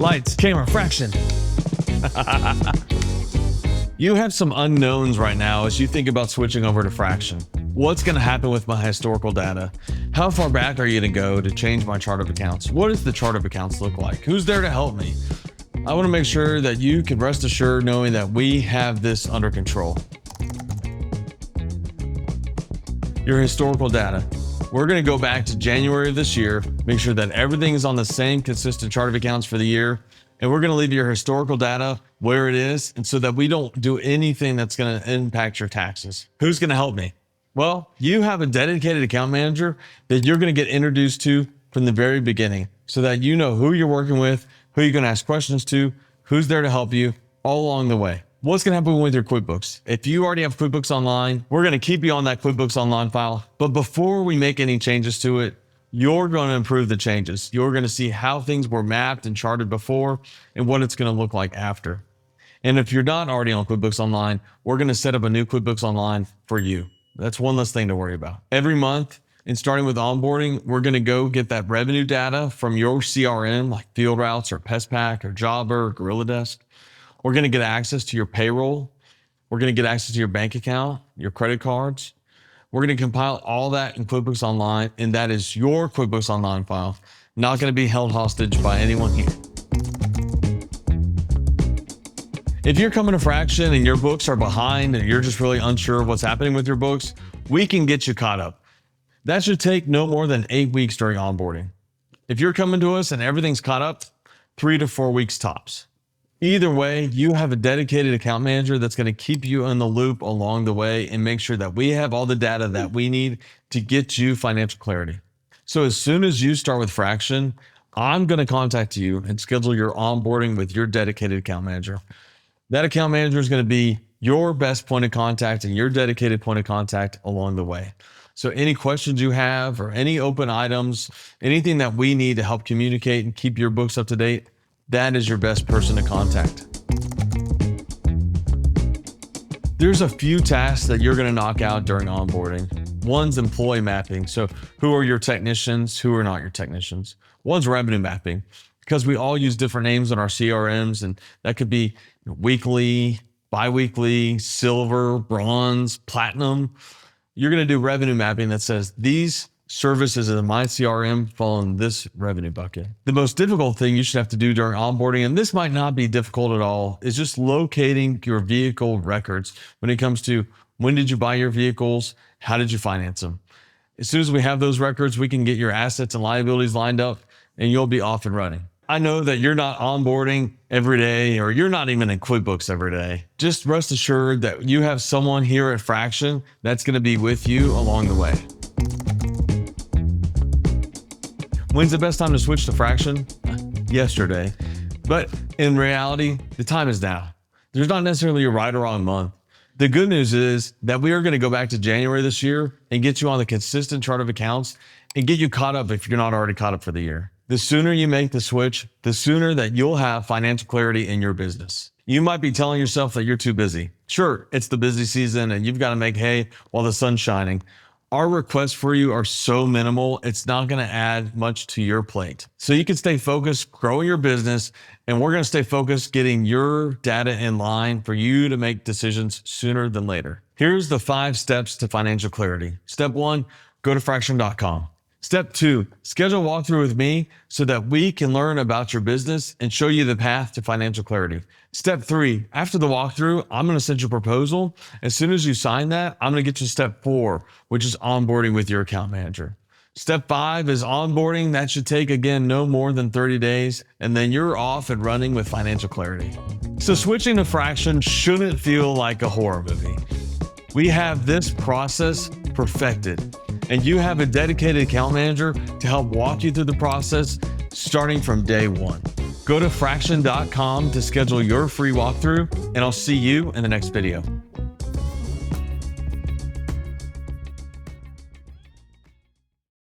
Lights, camera, fraction. You have some unknowns right now as you think about switching over to FRAXN. What's going to happen with my historical data? How far back are you going to go to change my chart of accounts? What does the chart of accounts look like? Who's there to help me? I want to make sure that you can rest assured knowing that we have this under control. Your historical data. We're going to go back to January of this year, make sure that everything is on the same consistent chart of accounts for the year. And we're going to leave your historical data where it is, and so that we don't do anything that's going to impact your taxes. Who's going to help me? Well, you have a dedicated account manager that you're going to get introduced to from the very beginning, so that you know who you're working with, who you're going to ask questions to, who's there to help you all along the way. What's going to happen with your QuickBooks? If you already have QuickBooks Online, we're going to keep you on that QuickBooks Online file. But before we make any changes to it, you're going to improve the changes. You're going to see how things were mapped and charted before and what it's going to look like after. And if you're not already on QuickBooks Online, we're going to set up a new QuickBooks Online for you. That's one less thing to worry about. Every month, and starting with onboarding, we're going to go get that revenue data from your CRM, like Field Routes or PestPack or Jobber or Gorilla Desk. We're going to get access to your payroll. We're going to get access to your bank account, your credit cards. We're going to compile all that in QuickBooks Online, and that is your QuickBooks Online file, not going to be held hostage by anyone here. If you're coming to FRAXN and your books are behind and you're just really unsure of what's happening with your books, we can get you caught up. That should take no more than 8 weeks during onboarding. If you're coming to us and everything's caught up, 3 to 4 weeks tops. Either way, you have a dedicated account manager that's going to keep you in the loop along the way and make sure that we have all the data that we need to get you financial clarity. So as soon as you start with FRAXN, I'm going to contact you and schedule your onboarding with your dedicated account manager. That account manager is going to be your best point of contact and your dedicated point of contact along the way. So any questions you have or any open items, anything that we need to help communicate and keep your books up to date, that is your best person to contact. There's a few tasks that you're going to knock out during onboarding. One's employee mapping. So who are your technicians? Who are not your technicians? One's revenue mapping, because we all use different names on our CRMs, and that could be weekly, biweekly, silver, bronze, platinum. You're going to do revenue mapping that says these services in my CRM fall in this revenue bucket. The most difficult thing you should have to do during onboarding, and this might not be difficult at all, is just locating your vehicle records when it comes to when did you buy your vehicles, how did you finance them. As soon as we have those records, we can get your assets and liabilities lined up and you'll be off and running. I know that you're not onboarding every day, or you're not even in QuickBooks every day. Just rest assured that you have someone here at FRAXN that's going to be with you along the way. When's the best time to switch to FRAXN? Yesterday. But in reality, the time is now. There's not necessarily a right or wrong month. The good news is that we are going to go back to January this year and get you on the consistent chart of accounts and get you caught up if you're not already caught up for the year. The sooner you make the switch, the sooner that you'll have financial clarity in your business. You might be telling yourself that you're too busy. Sure, it's the busy season and you've got to make hay while the sun's shining. Our requests for you are so minimal, it's not going to add much to your plate. So you can stay focused, growing your business, and we're going to stay focused getting your data in line for you to make decisions sooner than later. Here's the 5 steps to financial clarity. Step 1, go to fraxn.com. Step 2, schedule a walkthrough with me so that we can learn about your business and show you the path to financial clarity. Step 3, after the walkthrough, I'm going to send you a proposal. As soon as you sign that, I'm going to get you step 4, which is onboarding with your account manager. Step 5 is onboarding. That should take, again, no more than 30 days, and then you're off and running with financial clarity. So switching to FRAXN shouldn't feel like a horror movie. We have this process perfected, and you have a dedicated account manager to help walk you through the process starting from day 1. Go to fraxn.com to schedule your free walkthrough, and I'll see you in the next video.